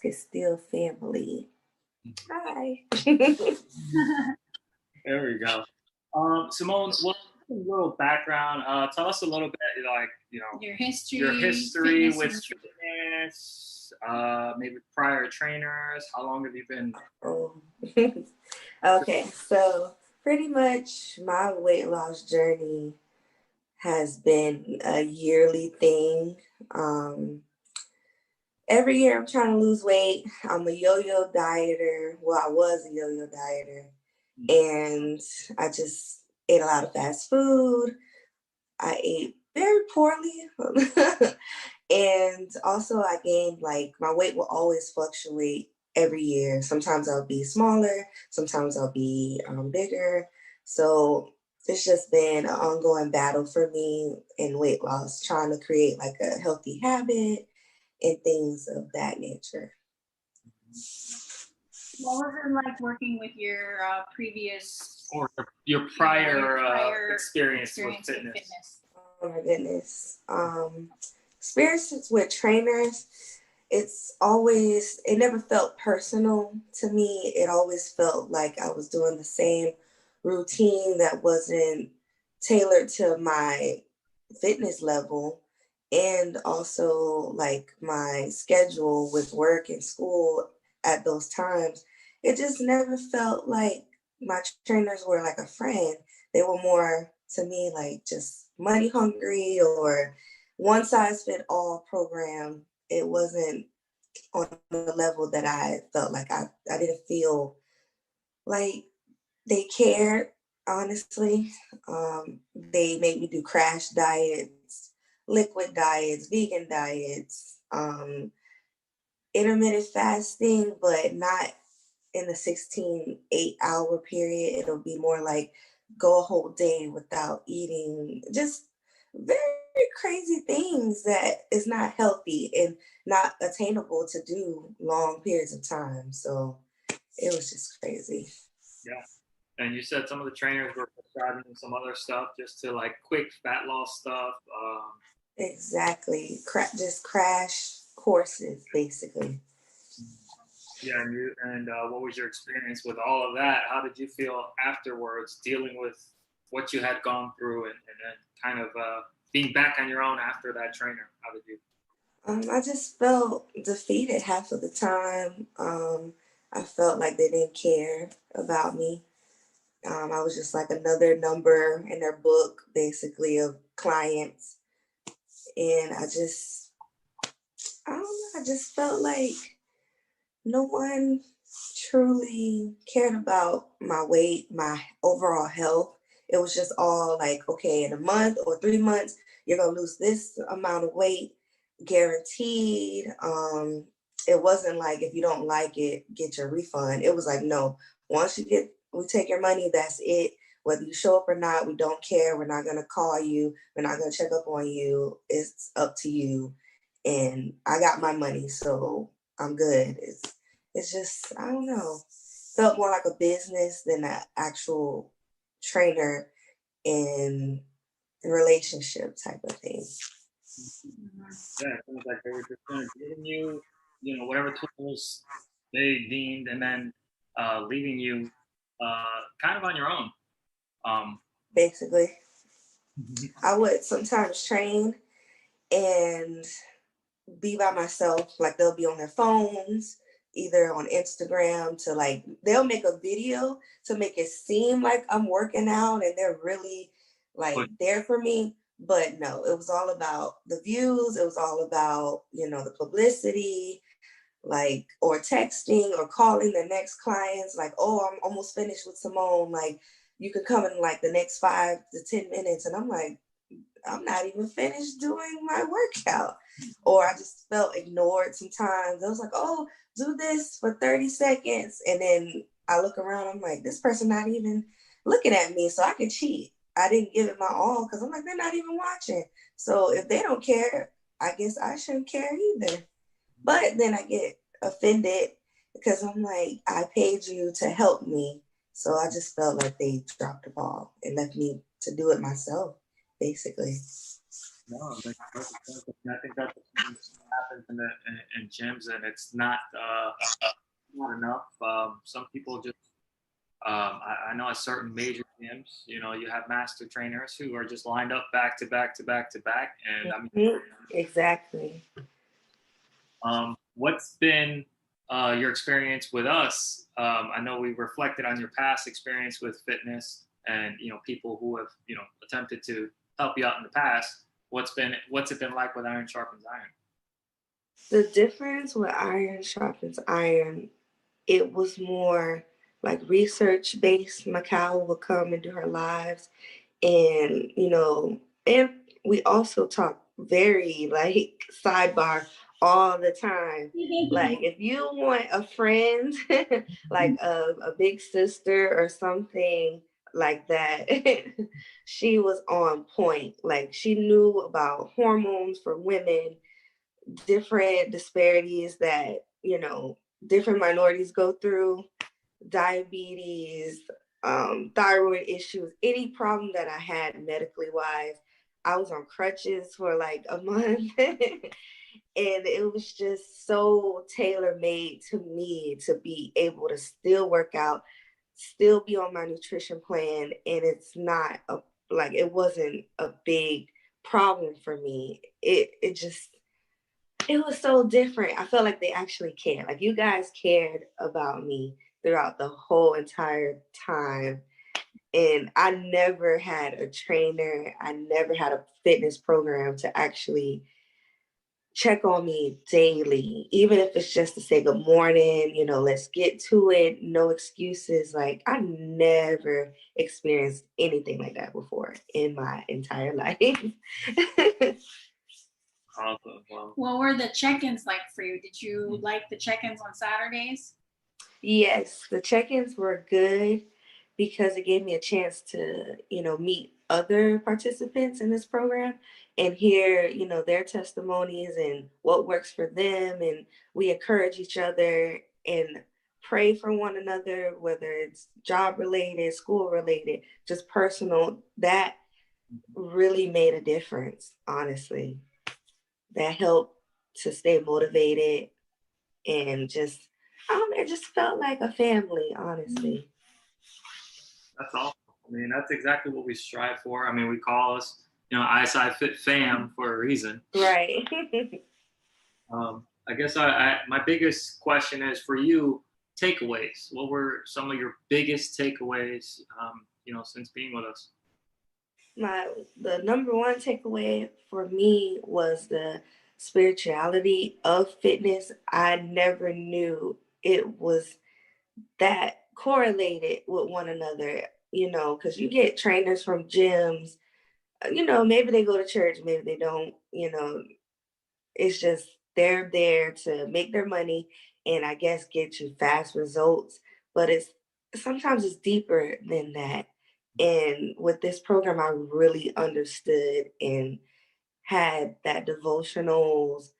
is still family. Hi. There we go. Simone, well, a little background. Tell us a little bit, like your history with fitness. Maybe prior trainers. How long have you been? Oh. Okay, so pretty much my weight loss journey has been a yearly thing. Um, every year I'm trying to lose weight. I'm a yo-yo dieter. Well, I was a yo-yo dieter. And I just ate a lot of fast food. I ate very poorly. And also I gained, like, my weight will always fluctuate every year. Sometimes I'll be smaller, sometimes I'll be bigger. So it's just been an ongoing battle for me in weight loss, trying to create like a healthy habit and things of that nature. What was it like working with your previous or your prior, experience with fitness? Oh my goodness. Experiences with trainers, it never felt personal to me. It always felt like I was doing the same routine that wasn't tailored to my fitness level, and also like my schedule with work and school at those times. It just never felt like my trainers were like a friend. They were more to me like just money hungry or one size fit all program. It wasn't on the level that I felt like I didn't feel like they cared, honestly. They made me do crash diets, liquid diets, vegan diets, intermittent fasting, but not in the 16, 8 hour period. It'll be more like go a whole day without eating, just very crazy things that is not healthy and not attainable to do long periods of time. So it was just crazy. Yeah. And you said some of the trainers were prescribing some other stuff just to like quick fat loss stuff. Exactly. Just crash courses, basically. Yeah, and what was your experience with all of that? How did you feel afterwards, dealing with what you had gone through, and then kind of being back on your own after that trainer? How did you? I just felt defeated half of the time. I felt like they didn't care about me. I was just like another number in their book, basically, of clients. And I don't know, I just felt like no one truly cared about my weight, my overall health. It was just all like, okay, in a month or 3 months, you're gonna lose this amount of weight, guaranteed. It wasn't like if you don't like it, get your refund. It was like, no, we take your money, that's it. Whether you show up or not, we don't care. We're not gonna call you. We're not gonna check up on you. It's up to you. And I got my money, so I'm good. It's just, I don't know, felt more like a business than an actual trainer in relationship type of thing. Yeah, it sounds like they were just kind of giving you, whatever tools they deemed, and then leaving you kind of on your own. Um, Basically, I would sometimes train and be by myself. Like they'll be on their phones, either on Instagram to like, they'll make a video to make it seem like I'm working out and they're really like there for me. But no, it was all about the views. It was all about, the publicity, like, or texting or calling the next clients, like, oh, I'm almost finished with Samone. Like, you can come in like the next 5 to 10 minutes. And I'm like, I'm not even finished doing my workout. Or I just felt ignored sometimes. I was like, oh, do this for 30 seconds. And then I look around, I'm like, this person not even looking at me, so I can cheat. I didn't give it my all because I'm like, they're not even watching. So if they don't care, I guess I shouldn't care either. But then I get offended because I'm like, I paid you to help me. So I just felt like they dropped the ball and left me to do it myself, basically. No, it makes perfect sense. And I think that's what happens in gyms, and it's not enough. Some people just I know at certain major gyms, you know, you have master trainers who are just lined up back to back to back to back, and I mean, Mhm. Exactly. what's been your experience with us? I know we reflected on your past experience with fitness, and you know, people who have attempted to help you out in the past. What's it been like with Iron Sharpens Iron? The difference with iron sharpens iron, it was more like research based. Macau would come and do her lives, and and we also talk very like sidebar all the time. Like if you want a friend, like a big sister or something like that, she was on point. Like she knew about hormones for women, different disparities that different minorities go through, diabetes, thyroid issues, any problem that I had medically wise. I was on crutches for like a month. And it was just so tailor made to me to be able to still work out, still be on my nutrition plan. And it's not like it wasn't a big problem for me. It was so different. I felt like they actually cared. Like you guys cared about me throughout the whole entire time. And I never had a trainer, I never had a fitness program to actually check on me daily, even if it's just to say good morning, let's get to it, no excuses. Like I never experienced anything like that before in my entire life. Awesome. Well, What were the check-ins like for you? Did you like the check-ins on Saturdays? Yes, the check-ins were good because it gave me a chance to, meet other participants in this program and hear, their testimonies and what works for them. And we encourage each other and pray for one another, whether it's job related, school related, just personal. That really made a difference, honestly. That helped to stay motivated and just it just felt like a family, honestly. that's awesome. I mean, that's exactly what we strive for. I mean, we call us, ISI Fit Fam for a reason. Right. I guess my biggest question is for you, takeaways. What were some of your biggest takeaways, since being with us? The number one takeaway for me was the spirituality of fitness. I never knew it was that correlated with one another, because you get trainers from gyms, maybe they go to church, maybe they don't, it's just they're there to make their money and I guess get you fast results. But it's sometimes it's deeper than that. And with this program, I really understood and had that devotionals,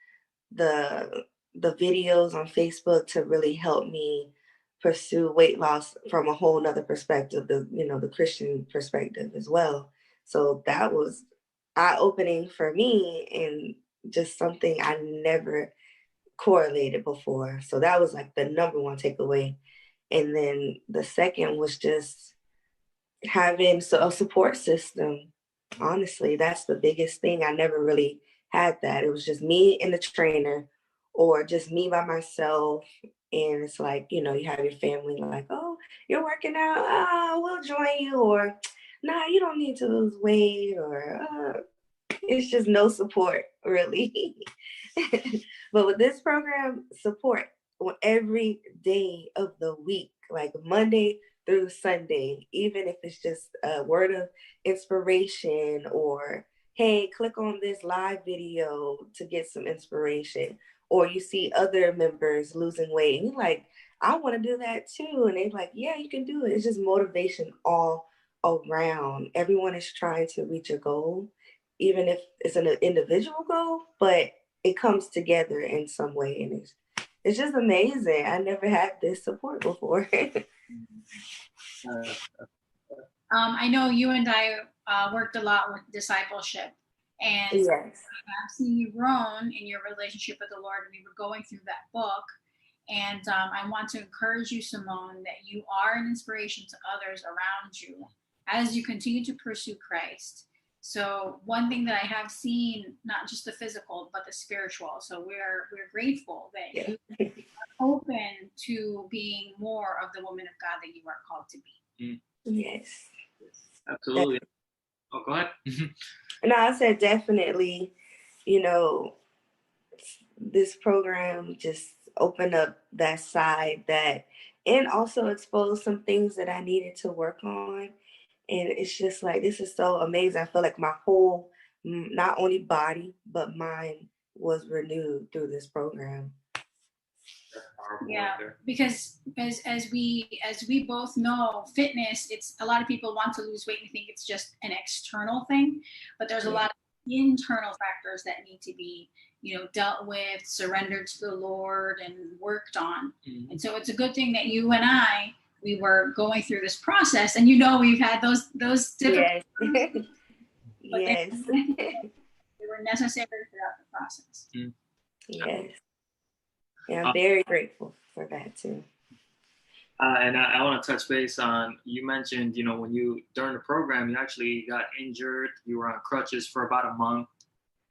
the the videos on Facebook to really help me pursue weight loss from a whole nother perspective, the Christian perspective as well. So that was eye opening for me and just something I never correlated before. So that was like the number one takeaway. And then the second was just having a support system. Honestly, that's the biggest thing. I never really had that. It was just me and the trainer, or just me by myself. And it's like, you have your family like, oh, you're working out. We'll join you. Or, nah, you don't need to lose weight. Or, it's just no support, really. But with this program, support on every day of the week, like Monday through Sunday, even if it's just a word of inspiration or, hey, click on this live video to get some inspiration. Or you see other members losing weight and you're like, I want to do that too. And they're like, yeah, you can do it. It's just motivation all around. Everyone is trying to reach a goal, even if it's an individual goal, but it comes together in some way. And it's just amazing. I never had this support before. Uh, I know you and I worked a lot with discipleship. And Yes. I've seen you grown in your relationship with the Lord, and we were going through that book. And I want to encourage you, Samone, that you are an inspiration to others around you as you continue to pursue Christ. So one thing that I have seen, not just the physical, but the spiritual. So we're grateful that Yeah. you are open to being more of the woman of God that you are called to be. Yes. Absolutely. Oh, go ahead. No, I said definitely, you know, this program just opened up that side that, and also exposed some things that I needed to work on. And it's just like, this is so amazing. I feel like my whole, not only body, but mind was renewed through this program. Yeah, because as we both know, fitness, it's a lot of people want to lose weight and think it's just an external thing, but there's a lot of internal factors that need to be, dealt with, surrendered to the Lord, and worked on. Mm-hmm. And so it's a good thing that you and we were going through this process, and we've had those different yes. Yes. They were necessary throughout the process. Mm-hmm. Yes. Yeah, I'm very grateful for that too. And I want to touch base on, you mentioned, when during the program, you actually got injured, you were on crutches for about a month,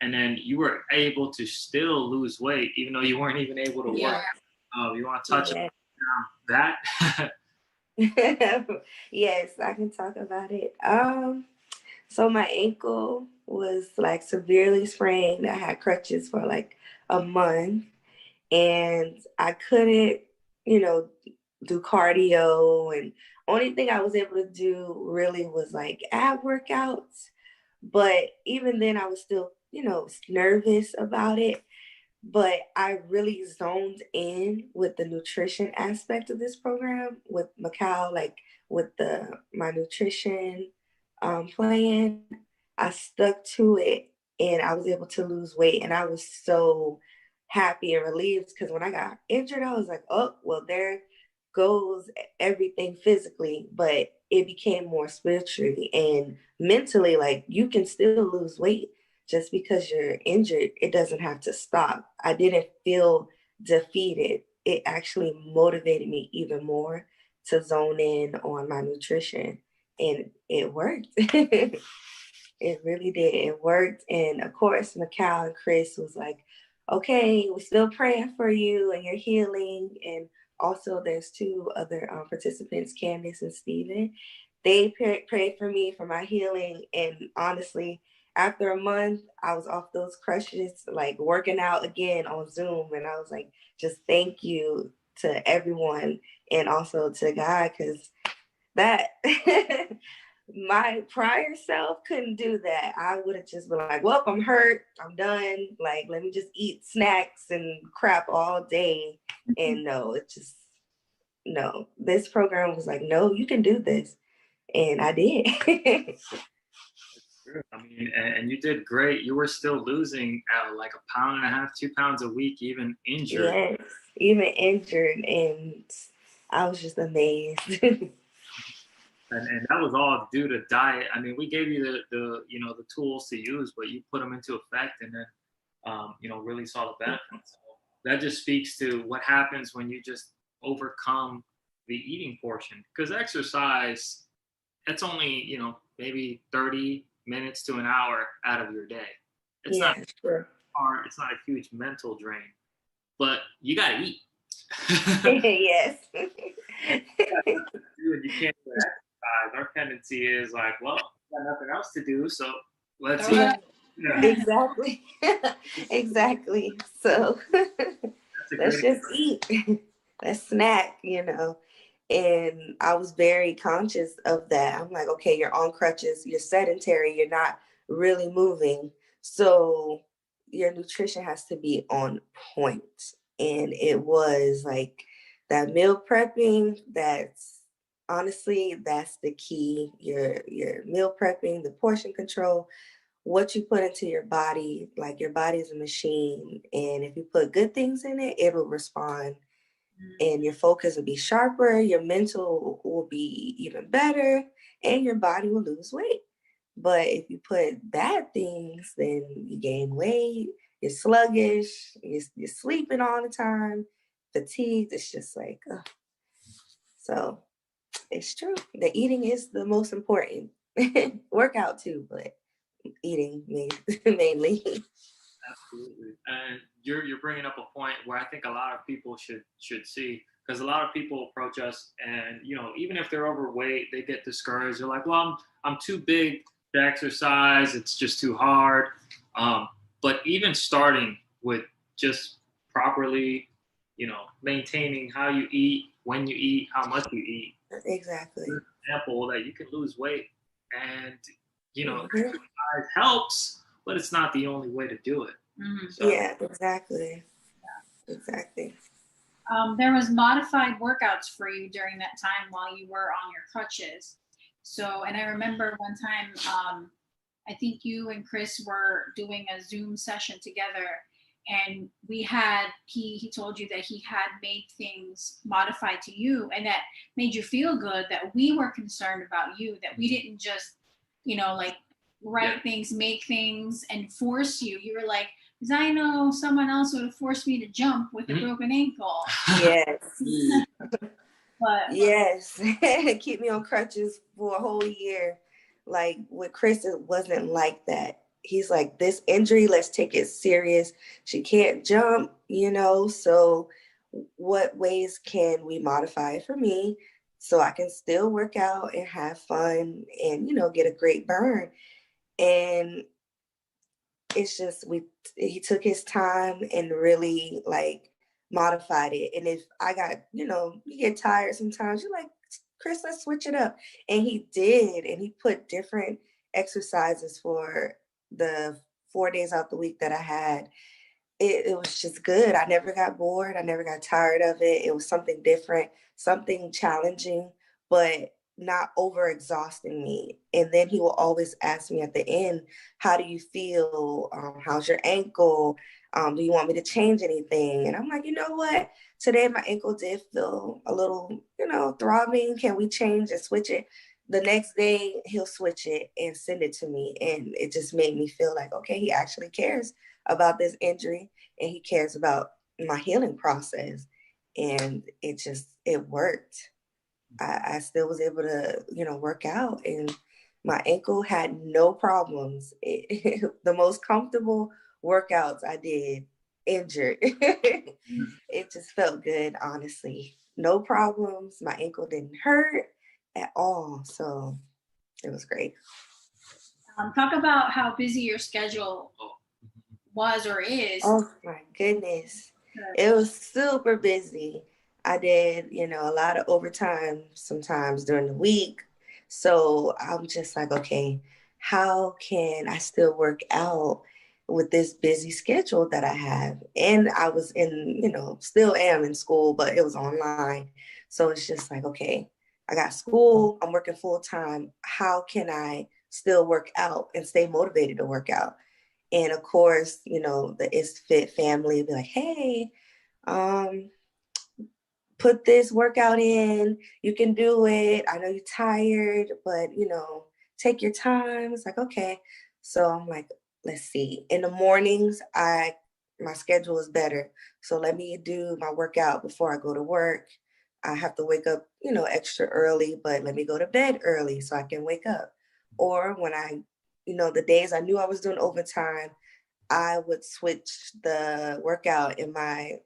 and then you were able to still lose weight, even though you weren't even able to work. You want to touch on that? Yes, I can talk about it. So my ankle was like severely sprained. I had crutches for like a month, and I couldn't, do cardio, and only thing I was able to do really was like ab workouts. But even then I was still, nervous about it. But I really zoned in with the nutrition aspect of this program with Macau, like with my nutrition plan. I stuck to it, and I was able to lose weight, and I was so happy and relieved because when I got injured, I was like, oh, well, there goes everything physically, but it became more spiritually and mentally. Like, you can still lose weight just because you're injured. It doesn't have to stop. I didn't feel defeated. It actually motivated me even more to zone in on my nutrition, and it worked. It really did. It worked. And of course, Macau and Chris was like, okay, we're still praying for you and your healing. And also there's two other participants, Candace and Steven. They prayed for me for my healing. And honestly, after a month, I was off those crutches, like working out again on Zoom. And I was like, just thank you to everyone and also to God, because that my prior self couldn't do that. I would have just been like, well, I'm hurt, I'm done. Like, let me just eat snacks and crap all day. And no, this program was like, no, you can do this. And I did. I mean, and you did great. You were still losing like 1.5 pounds, 2 pounds a week, even injured. Yes, even injured. And I was just amazed. And that was all due to diet. I mean, we gave you the tools to use, but you put them into effect, and then really saw the benefits. So that just speaks to what happens when you just overcome the eating portion. Because exercise, that's only maybe 30 minutes to an hour out of your day. It's not sure. hard. It's not a huge mental drain, but you gotta eat. Yes. You can't do exercise. Our tendency is like, well, got nothing else to do, so let's eat. Yeah. Exactly. Exactly. So let's just eat. Let's snack, And I was very conscious of that. I'm like, okay, you're on crutches, you're sedentary, you're not really moving. So your nutrition has to be on point. And it was like that meal prepping, that's the key. Your meal prepping, the portion control, what you put into your body. Like, your body is a machine, and if you put good things in it, it'll respond, and your focus will be sharper, your mental will be even better, and your body will lose weight. But if you put bad things, then you gain weight, you're sluggish, you're sleeping all the time, fatigued. It's just like, ugh. So it's true. The eating is the most important. Workout too, but eating mainly. Absolutely. And you're bringing up a point where I think a lot of people should see, because a lot of people approach us and, even if they're overweight, they get discouraged. They're like, well, I'm too big to exercise. It's just too hard. But even starting with just properly, maintaining how you eat, when you eat, how much you eat. Exactly. For example, that you can lose weight, and Mm-hmm. exercise helps, but it's not the only way to do it. Mm-hmm. So, Yeah, exactly. Exactly. There was modified workouts for you during that time while you were on your crutches. So, and I remember one time, I think you and Chris were doing a Zoom session together, and he told you that he had made things modified to you, and that made you feel good, that we were concerned about you, that we didn't just, like write things, make things, and force you. You were like, because I know someone else would have forced me to jump with a broken ankle. Yes. But yes. Keep me on crutches for a whole year. Like with Chris, it wasn't like that. He's like, this injury, let's take it serious. She can't jump, so what ways can we modify it for me so I can still work out and have fun and, get a great burn? And it's just he took his time and really like modified it. And if I got, you get tired sometimes, you're like, Chris, let's switch it up. And he did, and he put different exercises for the 4 days out the week that I had. It was just good. I never got bored. I never got tired of it. It was something different, something challenging, but not over exhausting me. And then he will always ask me at the end, how do you feel? How's your ankle? Do you want me to change anything? And I'm like, you know what? Today my ankle did feel a little, throbbing. Can we change and switch it? The next day he'll switch it and send it to me. And it just made me feel like, okay, he actually cares about this injury and he cares about my healing process. And it worked. I still was able to, work out, and my ankle had no problems. The most comfortable workouts I did, injured. It just felt good, honestly. No problems. My ankle didn't hurt at all. So it was great. Talk about how busy your schedule was or is. Oh my goodness. It was super busy. I did, a lot of overtime sometimes during the week. So I'm just like, okay, how can I still work out with this busy schedule that I have? And I was in, still am in school, but it was online. So it's just like, okay, I got school, I'm working full time. How can I still work out and stay motivated to work out? And of course, the Is Fit family be like, hey, um, put this workout in. You can do it. I know you're tired, but, take your time. It's like, okay. So I'm like, let's see. In the mornings, my schedule is better. So let me do my workout before I go to work. I have to wake up, extra early, but let me go to bed early so I can wake up. Or when the days I knew I was doing overtime, I would switch the workout in my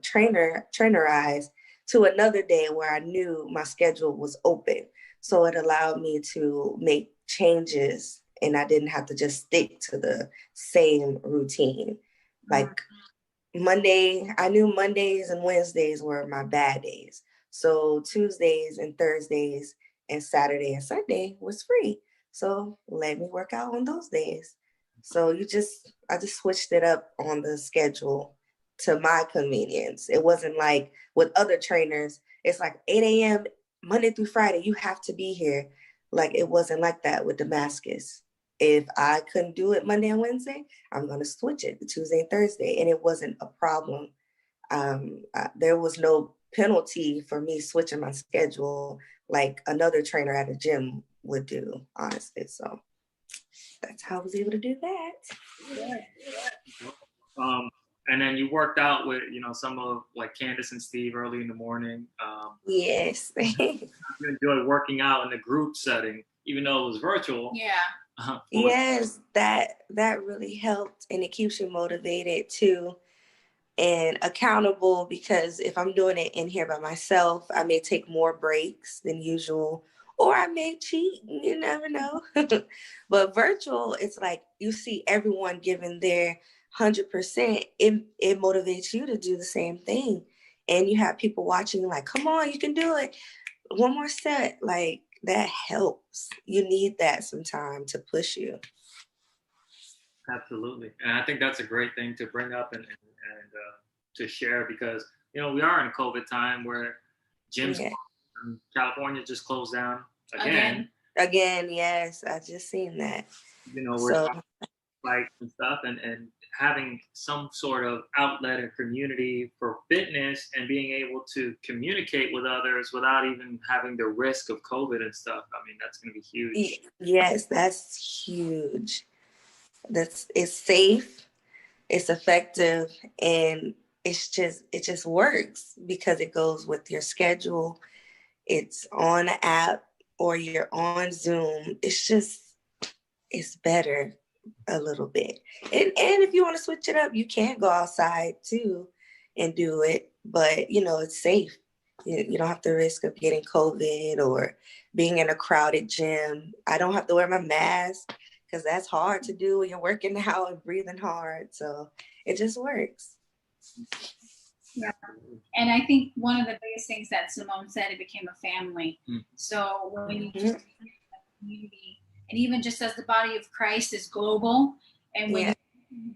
trainer eyes to another day where I knew my schedule was open. So it allowed me to make changes and I didn't have to just stick to the same routine. Like Monday, I knew Mondays and Wednesdays were my bad days. So Tuesdays and Thursdays and Saturday and Sunday was free. So let me work out on those days. So I just switched it up on the schedule to my convenience. It wasn't like with other trainers, it's like 8 a.m. Monday through Friday, you have to be here. Like it wasn't like that with Damascus. If I couldn't do it Monday and Wednesday, I'm going to switch it to Tuesday and Thursday. And it wasn't a problem. There was no penalty for me switching my schedule like another trainer at a gym would do, honestly. So that's how I was able to do that. And then you worked out with, some of like Candace and Steve early in the morning. Yes. You enjoy working out in the group setting, even though it was virtual. Yeah. Yes, that really helped, and it keeps you motivated too and accountable, because if I'm doing it in here by myself, I may take more breaks than usual, or I may cheat. You never know. But virtual, it's like you see everyone giving their 100%. It motivates you to do the same thing, and you have people watching like, come on, you can do it. One more set, like that helps. You need that sometime to push you. Absolutely, and I think that's a great thing to bring up and to share, because we are in a COVID time where gyms in California just closed down again. Again, yes, I just seen that. We're talking bikes and stuff, and having some sort of outlet and community for fitness and being able to communicate with others without even having the risk of COVID and stuff. I mean, that's going to be huge. Yes, that's huge. It's safe, it's effective, and it just works because it goes with your schedule. It's on an app or you're on Zoom. It's better a little bit. And if you want to switch it up, you can go outside too and do it, but it's safe. You don't have the risk of getting COVID or being in a crowded gym. I don't have to wear my mask because that's hard to do when you're working out and breathing hard. So it just works. Yeah. And I think one of the biggest things that Samone said, it became a family. So when you just community, and even just as the body of Christ is global, and when you're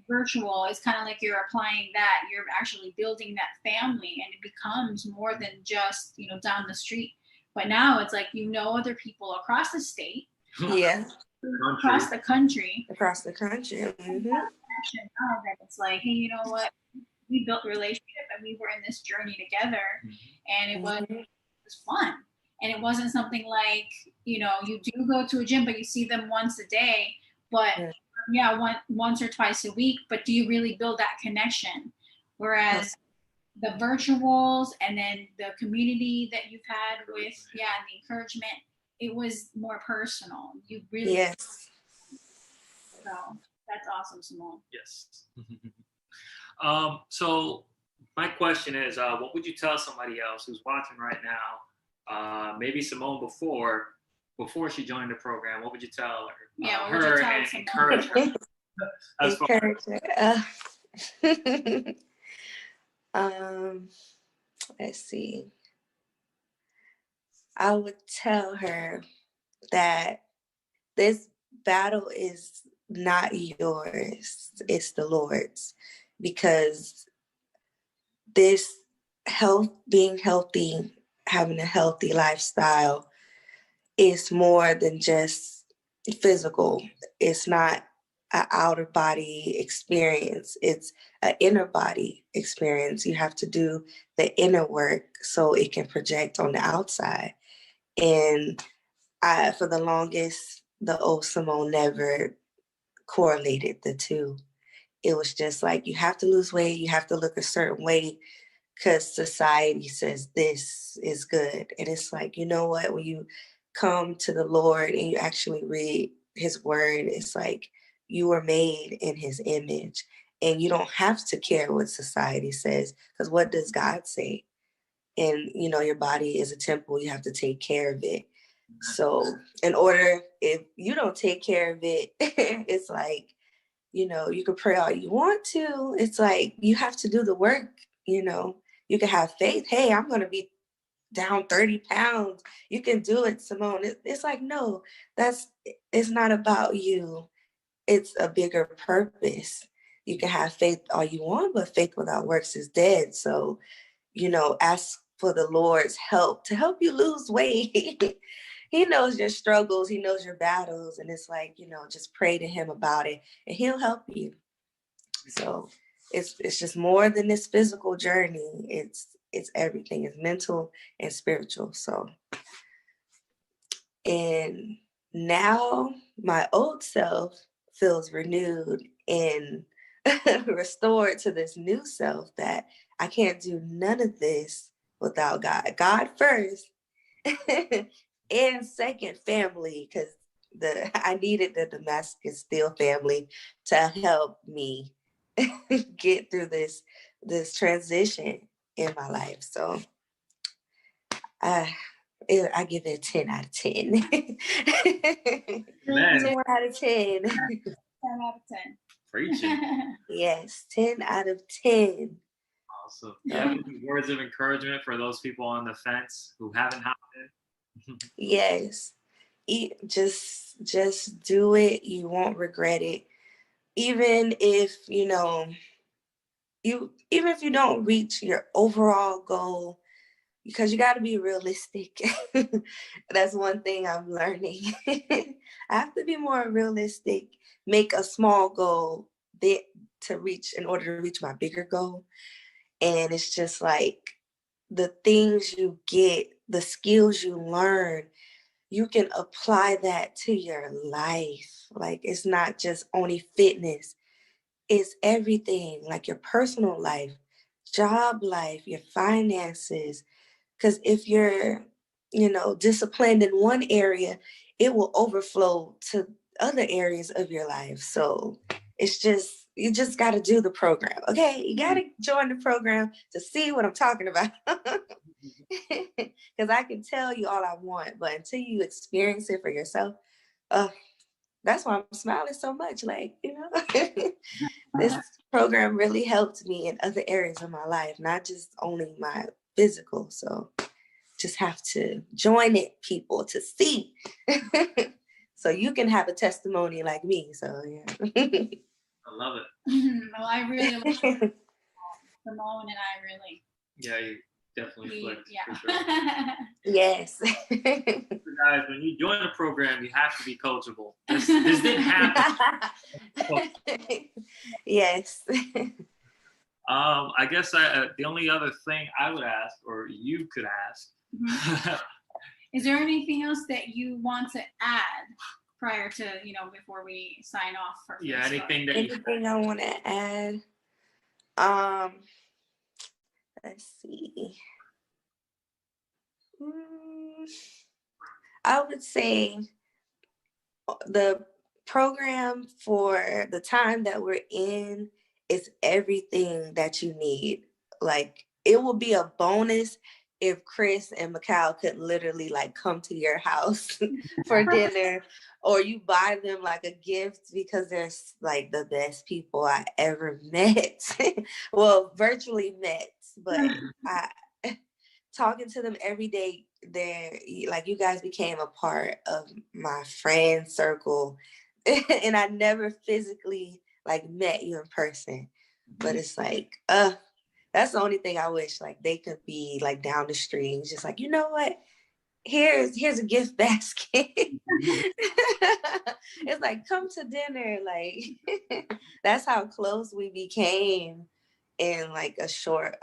virtual, it's kind of like you're applying that, you're actually building that family, and it becomes more than just down the street. But now it's like other people across the state, across the country. Mm-hmm. That it's like, hey, you know what? We built a relationship and we were in this journey together, and it was fun. And it wasn't something like, you do go to a gym, but you see them once a day, but once or twice a week, but do you really build that connection? Whereas the virtuals and then the community that you've had with, and the encouragement, it was more personal. You really, so that's awesome, Samone. Yes. So my question is, what would you tell somebody else who's watching right now? Maybe Samone before she joined the program, what would you tell her? What would you tell encourage her. Let's see. I would tell her that this battle is not yours, it's the Lord's, because this being healthy, having a healthy lifestyle is more than just physical. It's not an outer body experience. It's an inner body experience. You have to do the inner work so it can project on the outside. And for the longest, the old Samone never correlated the two. It was just like, you have to lose weight, you have to look a certain way because society says this is good. And it's like, you know what, when you come to the Lord and you actually read his word, it's like you were made in his image, and you don't have to care what society says, because what does God say? And your body is a temple, you have to take care of it. So if you don't take care of it, it's like, you can pray all you want to. It's like, you have to do the work. You can have faith. Hey, I'm going to be down 30 pounds. You can do it, Samone. It's like, no, it's not about you. It's a bigger purpose. You can have faith all you want, but faith without works is dead. So, ask for the Lord's help to help you lose weight. He knows your struggles. He knows your battles. And it's like, just pray to him about it and he'll help you. So it's just more than this physical journey. It's everything. It's mental and spiritual. So, and now my old self feels renewed and restored to this new self that I can't do none of this without God. God first, and second, family, because I needed the Damascus Steel family to help me get through this transition in my life. So I give it a 10 out of 10. Man. 10 out of 10. 10 out of 10. Preaching. Yes, 10 out of 10. Awesome. Do you have any words of encouragement for those people on the fence who haven't hopped in? Yes. Just do it. You won't regret it. Even if, even if you don't reach your overall goal, because you got to be realistic. That's one thing I'm learning. I have to be more realistic, make a small goal in order to reach my bigger goal. And it's just like the things you get, the skills you learn, you can apply that to your life. Like, it's not just only fitness, it's everything, like your personal life, job life, your finances. Because if you're, disciplined in one area, it will overflow to other areas of your life. So you just got to do the program. Okay. You got to join the program to see what I'm talking about. Because I can tell you all I want, but until you experience it for yourself, that's why I'm smiling so much. Like, this program really helped me in other areas of my life, not just only my physical. So just have to join it, people, to see. So you can have a testimony like me. So yeah. I love it. Well, I really love it. Samone and I really. Yeah, you definitely flipped. Yeah. For sure. Yes. Guys, when you join a program, you have to be coachable. This didn't happen. Yes. I guess the only other thing I would ask, or you could ask, is there anything else that you want to add prior to, before we sign off? Anything I want to add? Let's see. I would say the program for the time that we're in is everything that you need. Like, it will be a bonus if Chris and Mikal could literally come to your house for dinner, or you buy them like a gift, because they're like the best people I ever met. Well, virtually met, but talking to them every day, they're like, you guys became a part of my friend circle. And I never physically met you in person, but it's like, that's the only thing I wish, they could be down the street, just like, you know what, here's a gift basket. It's like, come to dinner. That's how close we became in a short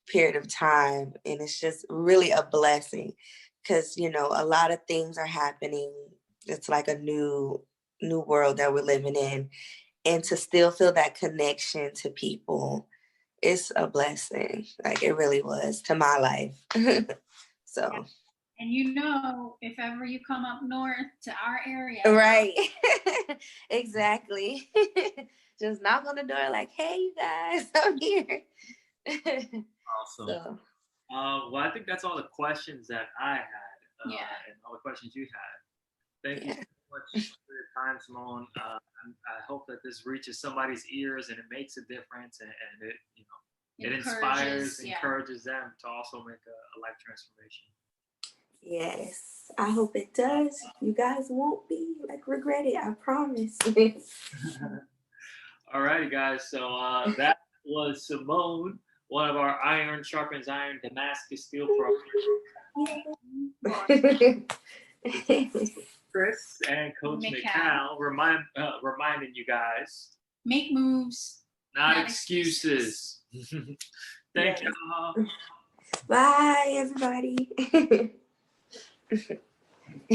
period of time. And it's just really a blessing, because a lot of things are happening. It's like a new world that we're living in, and to still feel that connection to people, it's a blessing. It really was to my life. So, and if ever you come up north to our area, right. Exactly. Just knock on the door like, hey, you guys, I'm here. Awesome. So. Well, I think that's all the questions that I had, and all the questions you had. Thank you so much for your time, Samone. I hope that this reaches somebody's ears and it makes a difference, and it, it inspires, encourages them to also make a life transformation. Yes, I hope it does. You guys won't be regret it, I promise. All righty, guys. So that was Samone, one of our Iron Sharpens Iron Damascus Steel programs. Chris and Coach Mikal reminding you guys, make moves, not excuses. Thank you all. Bye, everybody.